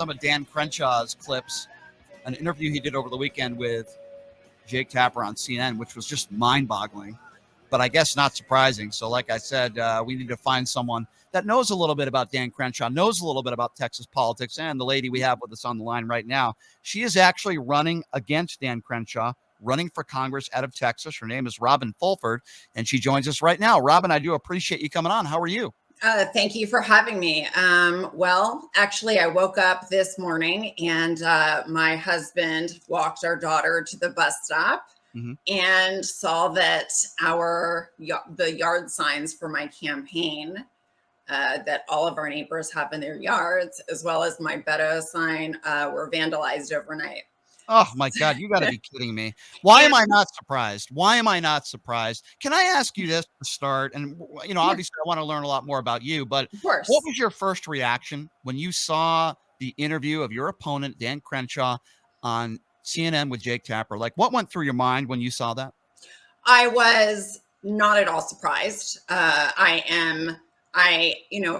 some of Dan Crenshaw's clips, an interview he did over the weekend with Jake Tapper on CNN, which was just mind-boggling, but I guess not surprising. So, like I said, we need to find someone that knows a little bit about Dan Crenshaw, knows a little bit about Texas politics, and the lady we have with us on the line right now, she is actually running against Dan Crenshaw, running for Congress out of Texas. Her name is Robin Fulford, and she joins us right now. Robin, I do appreciate you coming on. How are you? Thank you for having me. Well, actually, I woke up this morning and my husband walked our daughter to the bus stop and saw that the yard signs for my campaign that all of our neighbors have in their yards, as well as my Beto sign, were vandalized overnight. Oh my God, you got to be kidding me. Why am I not surprised? Why am I not surprised? Can I ask you this to start? And, obviously I want to learn a lot more about you, but Of course. what was your first reaction when you saw the interview of your opponent, Dan Crenshaw, on CNN with Jake Tapper? Like, what went through your mind when you saw that? I was not at all surprised. Of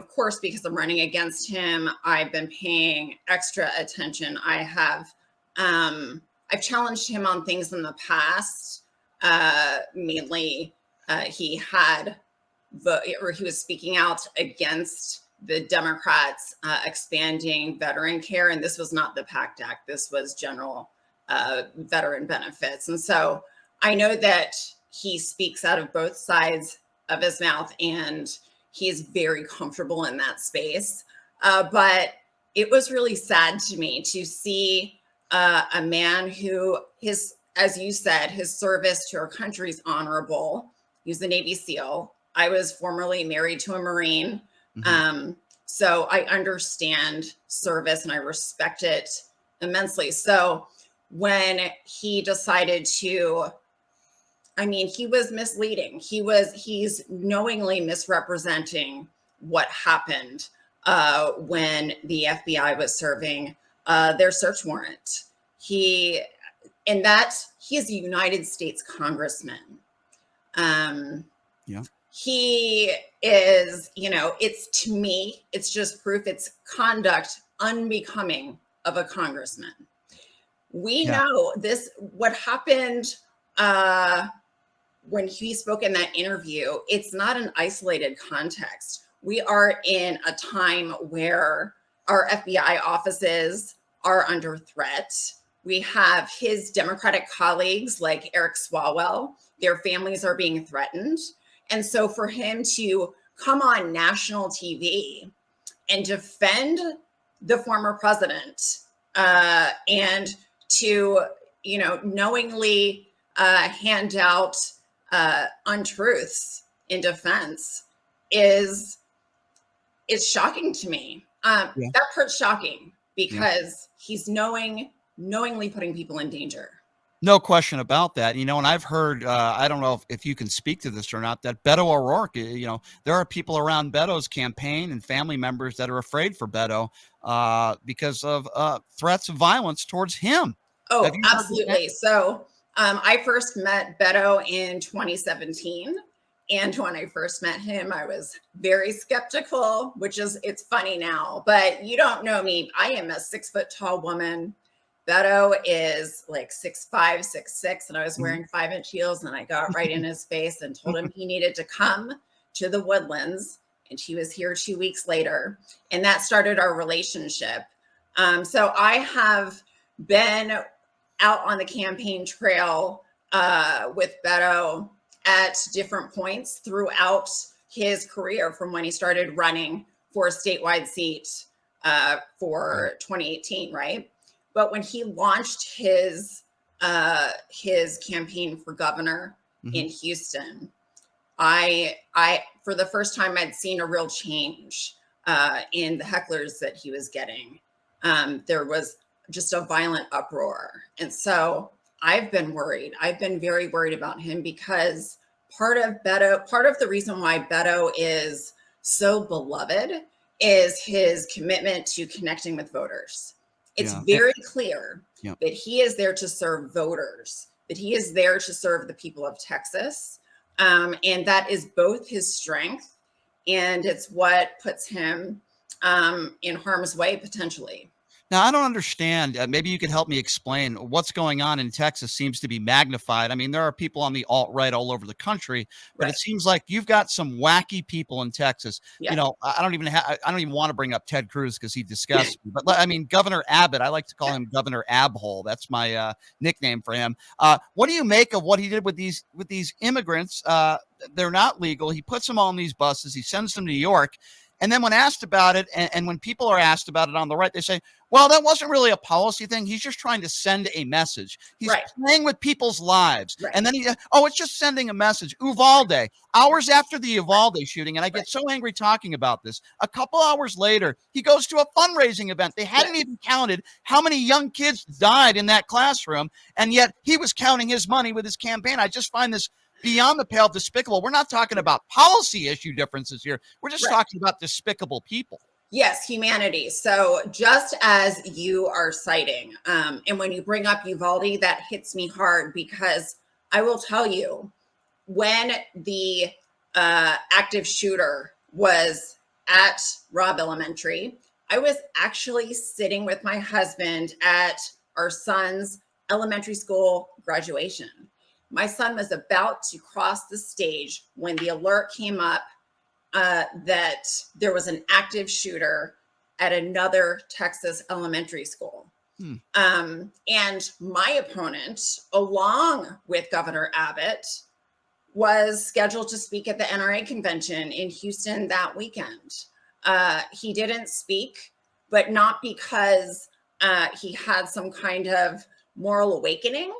course, because I'm running against him, I've been paying extra attention. I've challenged him on things in the past. Mainly, he was speaking out against the Democrats expanding veteran care, and this was not the PACT Act. This was general veteran benefits, and so I know that he speaks out of both sides of his mouth, and he's very comfortable in that space. But it was really sad to me to see a man who, as you said, his service to our country is honorable. He was a Navy SEAL. I was formerly married to a Marine. So I understand service and I respect it immensely. So when he decided to, he was misleading. He's knowingly misrepresenting what happened when the FBI was serving their search warrant. He is a United States congressman. He is, to me, it's just proof, it's conduct unbecoming of a congressman. We know what happened when he spoke in that interview. It's not an isolated context. We are in a time where our FBI offices are under threat. We have his Democratic colleagues like Eric Swalwell, their families are being threatened. And so for him to come on national TV and defend the former president and to, knowingly hand out untruths in defense is shocking to me. That part's shocking because he's knowingly putting people in danger. No question about that. And I've heard, I don't know if you can speak to this or not, that Beto O'Rourke, there are people around Beto's campaign and family members that are afraid for Beto because of threats of violence towards him. Oh, absolutely. So I first met Beto in 2017. And when I first met him, I was very skeptical, it's funny now, but you don't know me. I am a 6 foot tall woman. Beto is like 6'5", 6'6", and I was wearing 5-inch heels, and I got right in his face and told him he needed to come to the Woodlands, and he was here 2 weeks later, and that started our relationship. So I have been out on the campaign trail with Beto at different points throughout his career, from when he started running for a statewide seat for 2018, right? But when he launched his campaign for governor in Houston, I for the first time I'd seen a real change in the hecklers that he was getting. There was just a violent uproar, and so I've been worried. I've been very worried about him because part of the reason why Beto is so beloved is his commitment to connecting with voters. It's very clear that he is there to serve voters, that he is there to serve the people of Texas. And that is both his strength, and it's what puts him in harm's way potentially. Now, I don't understand. Maybe you could help me explain what's going on in Texas seems to be magnified. I mean, there are people on the alt-right all over the country, but it Right. seems like you've got some wacky people in Texas. Yeah. I don't even want to bring up Ted Cruz because he disgusts me. But I mean, Governor Abbott, I like to call him Governor Abhole. That's my nickname for him. What do you make of what he did with these immigrants? They're not legal. He puts them all on these buses. He sends them to New York. And then when asked about it, and when people are asked about it on the right, they say, well, that wasn't really a policy thing. He's just trying to send a message. He's Right. playing with people's lives. Right. And then it's just sending a message. Uvalde, hours after the Uvalde shooting, and I get Right. so angry talking about this. A couple hours later, he goes to a fundraising event. They hadn't even counted how many young kids died in that classroom, and yet he was counting his money with his campaign. I just find this beyond the pale despicable. We're not talking about policy issue differences here. We're just talking about despicable people. Yes, humanity. So just as you are citing, and when you bring up Uvalde, that hits me hard because I will tell you, when the active shooter was at Robb Elementary, I was actually sitting with my husband at our son's elementary school graduation. My son was about to cross the stage when the alert came up that there was an active shooter at another Texas elementary school. And my opponent, along with Governor Abbott, was scheduled to speak at the NRA convention in Houston that weekend. He didn't speak, but not because he had some kind of moral awakening,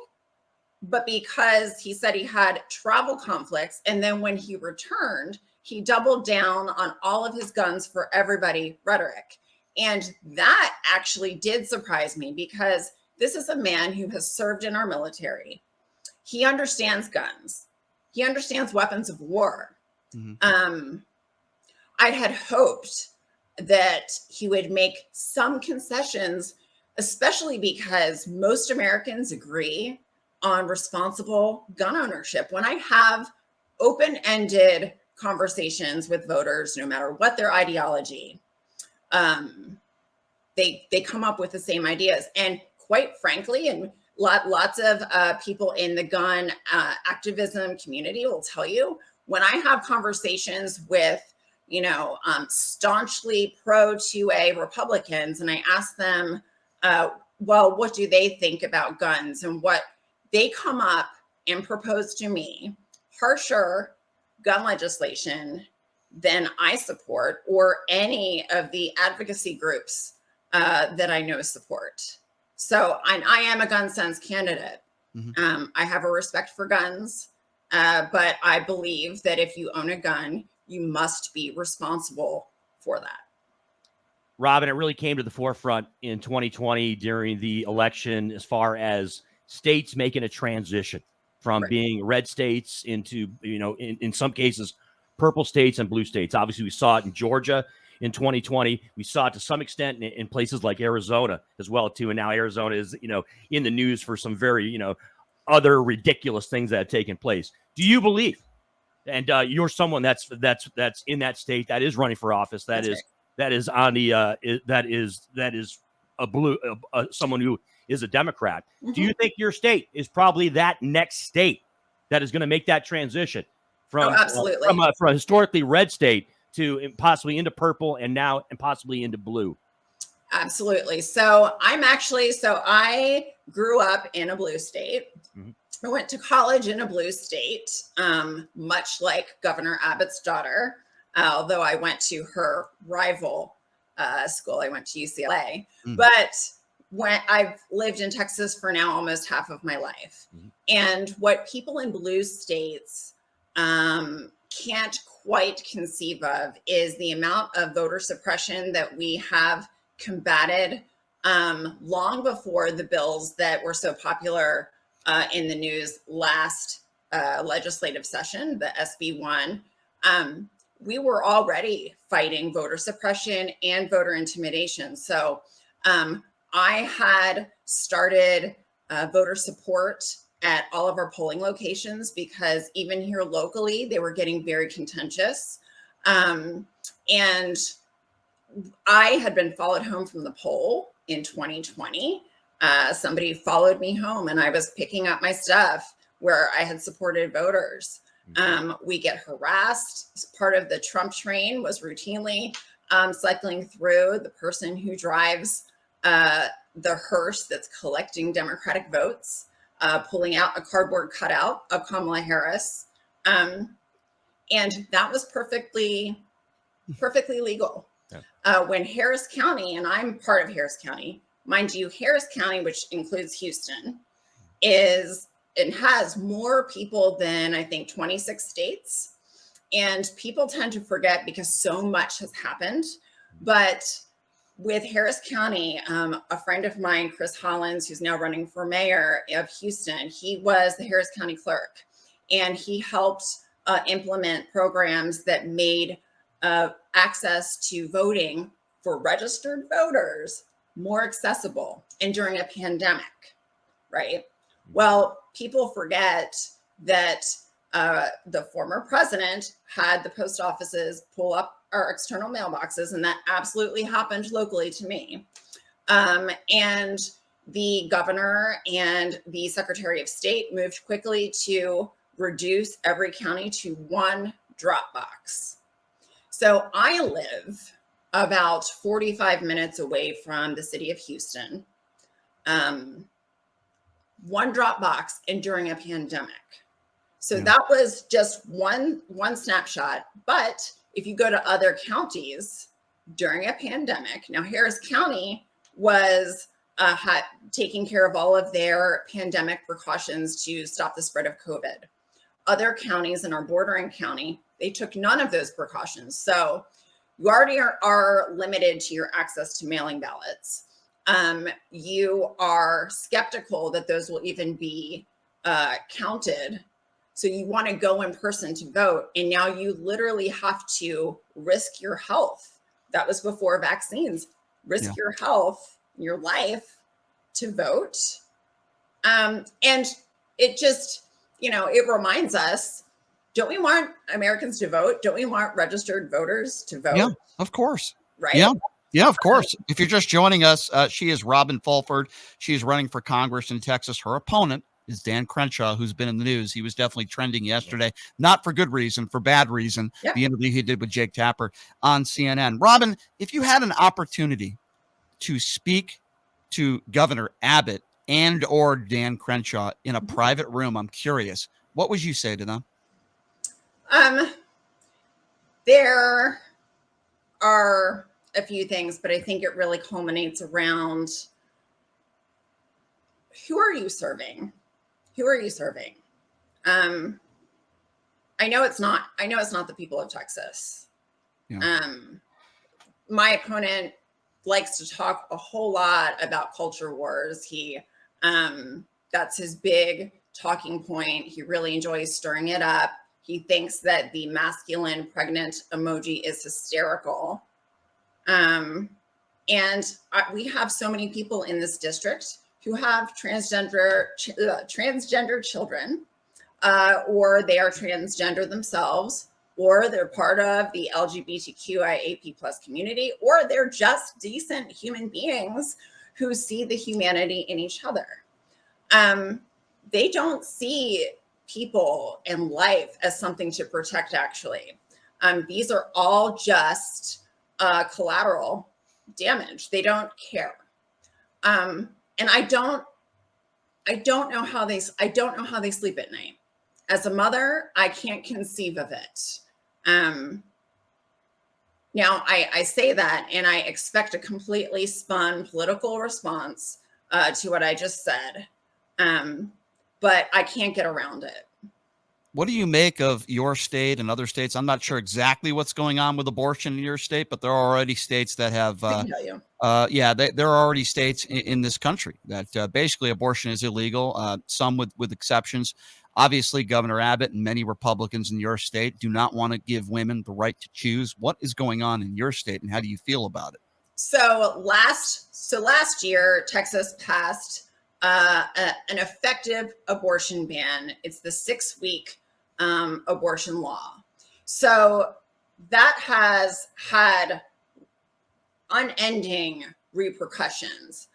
but because he said he had travel conflicts. And then when he returned, he doubled down on all of his guns for everybody rhetoric. And that actually did surprise me because this is a man who has served in our military. He understands guns. He understands weapons of war. I had hoped that he would make some concessions, especially because most Americans agree on responsible gun ownership. When I have open-ended conversations with voters, no matter what their ideology, they come up with the same ideas. And quite frankly, and lots of people in the gun activism community will tell you, when I have conversations with, staunchly pro 2A Republicans, and I ask them, well, what do they think about guns? And what they come up and propose to me, harsher gun legislation than I support, or any of the advocacy groups that I know support. So I am a gun sense candidate. I have a respect for guns, but I believe that if you own a gun, you must be responsible for that. Robin, it really came to the forefront in 2020 during the election as far as states making a transition from being red states into, in some cases, purple states and blue states. Obviously, we saw it in Georgia in 2020. We saw it to some extent in places like Arizona as well, too. And now Arizona is, in the news for some very, other ridiculous things that have taken place. Do you believe? And you're someone that's in that state that is running for office. That is on the that is a blue someone who is a Democrat. Do you think your state is probably that next state that is going to make that transition from from a historically red state to possibly into purple and now and possibly into blue? Absolutely. So I grew up in a blue state. I went to college in a blue state, much like Governor Abbott's daughter, although I went to her rival school. I went to UCLA. But when I've lived in Texas for now almost half of my life. And what people in blue states can't quite conceive of is the amount of voter suppression that we have combated long before the bills that were so popular in the news last legislative session, the SB1. We were already fighting voter suppression and voter intimidation. So I had started voter support at all of our polling locations because even here locally, they were getting very contentious. And I had been followed home from the poll in 2020, somebody followed me home and I was picking up my stuff where I had supported voters. We get harassed. Part of the Trump train was routinely cycling through. The person who drives the hearse that's collecting Democratic votes, pulling out a cardboard cutout of Kamala Harris. And that was perfectly legal. Yeah. When Harris County, and I'm part of Harris County, mind you, Harris County, which includes Houston, is and has more people than I think 26 states. And people tend to forget because so much has happened. But with Harris County, a friend of mine, Chris Hollins, who's now running for mayor of Houston, he was the Harris County clerk, and he helped implement programs that made access to voting for registered voters more accessible, and during a pandemic, right? Well, people forget that the former president had the post offices pull up our external mailboxes, and that absolutely happened locally to me. And the governor and the Secretary of State moved quickly to reduce every county to one drop box. So I live about 45 minutes away from the city of Houston. One drop box, and during a pandemic. So that was just one snapshot. But if you go to other counties during a pandemic, now Harris County was taking care of all of their pandemic precautions to stop the spread of COVID. Other counties in our bordering county, they took none of those precautions. So you already are limited to your access to mailing ballots. You are skeptical that those will even be counted. So you want to go in person to vote. And now you literally have to risk your health. That was before vaccines. Risk your health, your life to vote. And it just, it reminds us, don't we want Americans to vote? Don't we want registered voters to vote? Yeah, of course. Right? Yeah, of course. If you're just joining us, she is Robin Fulford. She's running for Congress in Texas. Her opponent is Dan Crenshaw, who's been in the news. He was definitely trending yesterday, not for good reason, for bad reason. Yeah. The interview he did with Jake Tapper on CNN. Robin, if you had an opportunity to speak to Governor Abbott and or Dan Crenshaw in a private room, I'm curious, what would you say to them? There are a few things, but I think it really culminates around who are you serving? Who are you serving? I know it's not the people of Texas. Yeah. My opponent likes to talk a whole lot about culture wars. That's his big talking point. He really enjoys stirring it up. He thinks that the masculine pregnant emoji is hysterical. And we have so many people in this district who have transgender children, or they are transgender themselves, or they're part of the LGBTQIA+ community, or they're just decent human beings who see the humanity in each other. They don't see people and life as something to protect, actually. These are all just collateral damage. They don't care. And I don't know how they sleep at night. As a mother, I can't conceive of it. Now I say that and I expect a completely spun political response to what I just said. But I can't get around it. What do you make of your state and other states? I'm not sure exactly what's going on with abortion in your state, but there are already states that have, I can tell you. there are already states in this country that basically abortion is illegal, some with exceptions. Obviously, Governor Abbott and many Republicans in your state do not want to give women the right to choose. What is going on in your state, and how do you feel about it? So last year, Texas passed an effective abortion ban. It's the 6-week abortion law. So that has had unending repercussions.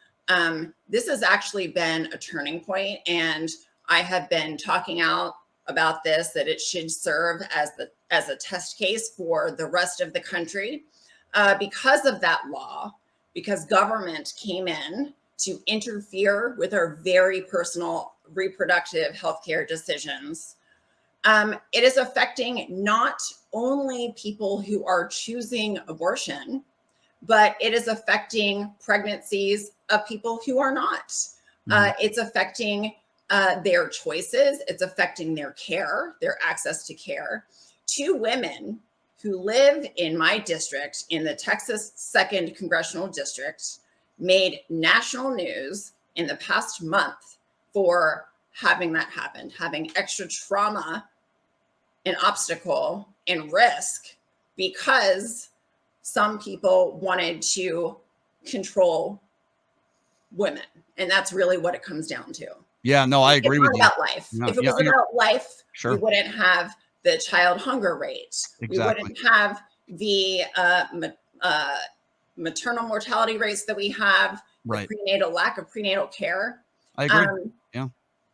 This has actually been a turning point, and I have been talking out about this, that it should serve as a test case for the rest of the country because of that law, because government came in to interfere with our very personal reproductive healthcare decisions. It is affecting not only people who are choosing abortion, but it is affecting pregnancies of people who are not. It's affecting their choices. It's affecting their care, their access to care. 2 women who live in my district, in the Texas 2nd Congressional District, made national news in the past month for having that happen, having extra trauma and obstacle and risk because some people wanted to control women. And that's really what it comes down to. Yeah, no, I agree with It's you. not about life. No, If it yeah, was about life, sure. we wouldn't have the child hunger rate. Exactly. We wouldn't have the maternal mortality rates that we have, Right. the lack of prenatal care. I agree. Yeah.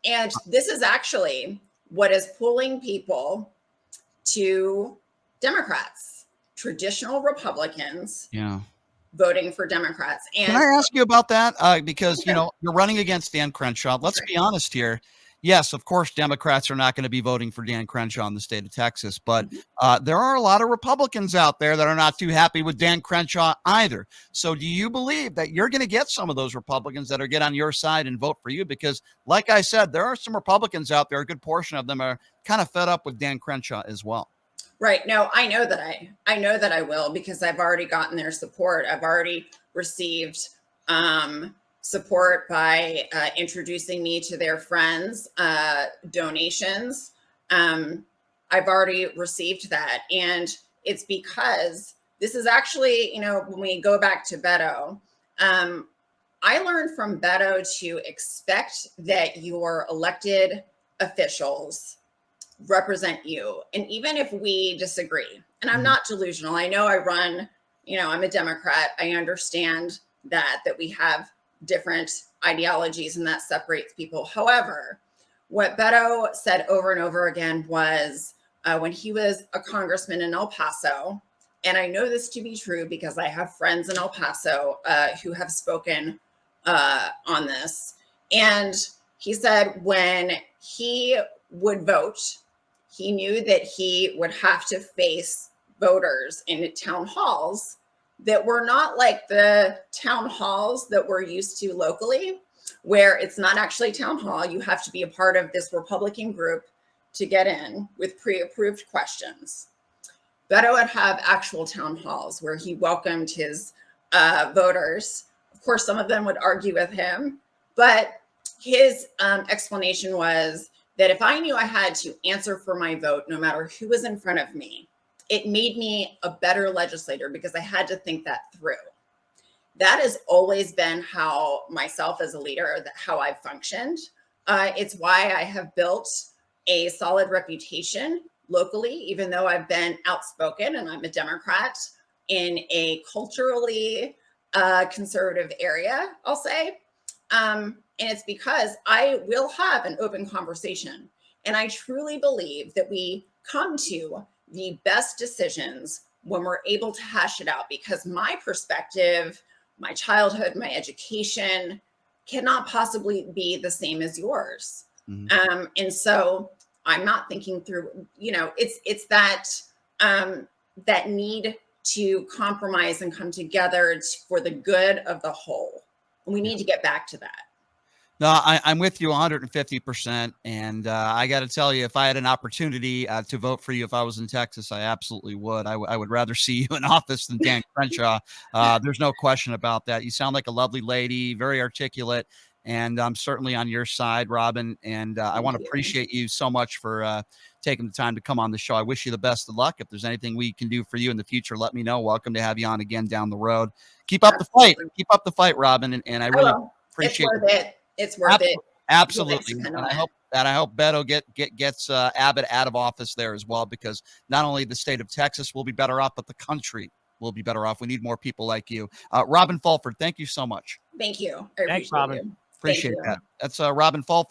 And this is actually what is pulling people to Democrats, traditional Republicans. Yeah. Voting for Democrats. And can I ask you about that? Because, you know, you're running against Dan Crenshaw. Let's be honest here. Yes, of course, Democrats are not going to be voting for Dan Crenshaw in the state of Texas, but there are a lot of Republicans out there that are not too happy with Dan Crenshaw either. So do you believe that you're going to get some of those Republicans that are get on your side and vote for you? Because like I said, there are some Republicans out there, a good portion of them are kind of fed up with Dan Crenshaw as well. Right. No, I know that I will, because I've already gotten their support. I've already received support by introducing me to their friends, donations. I've already received that. And it's because this is actually, you know, when we go back to Beto, I learned from Beto to expect that your elected officials represent you. And even if we disagree, and I'm not delusional, I know I run, you know, I'm a Democrat. I understand that we have different ideologies and that separates people. However, what Beto said over and over again was when he was a congressman in El Paso, and I know this to be true because I have friends in El Paso who have spoken on this. And he said when he would vote, he knew that he would have to face voters in town halls that were not like the town halls that we're used to locally, where it's not actually town hall. You have to be a part of this Republican group to get in with pre-approved questions. Beto would have actual town halls where he welcomed his voters. Of course, some of them would argue with him, but his explanation was that if I knew I had to answer for my vote, no matter who was in front of me, it made me a better legislator because I had to think that through. That has always been how myself as a leader, how I've functioned. It's why I have built a solid reputation locally, even though I've been outspoken and I'm a Democrat in a culturally conservative area, I'll say. And it's because I will have an open conversation. And I truly believe that we come to the best decisions when we're able to hash it out, because my perspective, my childhood, my education cannot possibly be the same as yours. And so I'm not thinking through, you know, it's that that need to compromise and come together for the good of the whole. And we need to get back to that. No, I'm with you 150%. And I got to tell you, if I had an opportunity to vote for you, if I was in Texas, I absolutely would. I would rather see you in office than Dan Crenshaw. There's no question about that. You sound like a lovely lady, very articulate, and I'm certainly on your side, Robin. And I want to appreciate you so much for taking the time to come on the show. I wish you the best of luck. If there's anything we can do for you in the future, let me know. Welcome to have you on again down the road. Keep up the fight. Keep up the fight, Robin. And I really appreciate it. It's worth it. Absolutely. And I hope Beto gets Abbott out of office there as well, because not only the state of Texas will be better off, but the country we'll be better off. We need more people like you. Robin Fulford, thank you so much. Thank you. I Thanks, appreciate Robin. you. Appreciate Thank you. that. That's Robin Fulford.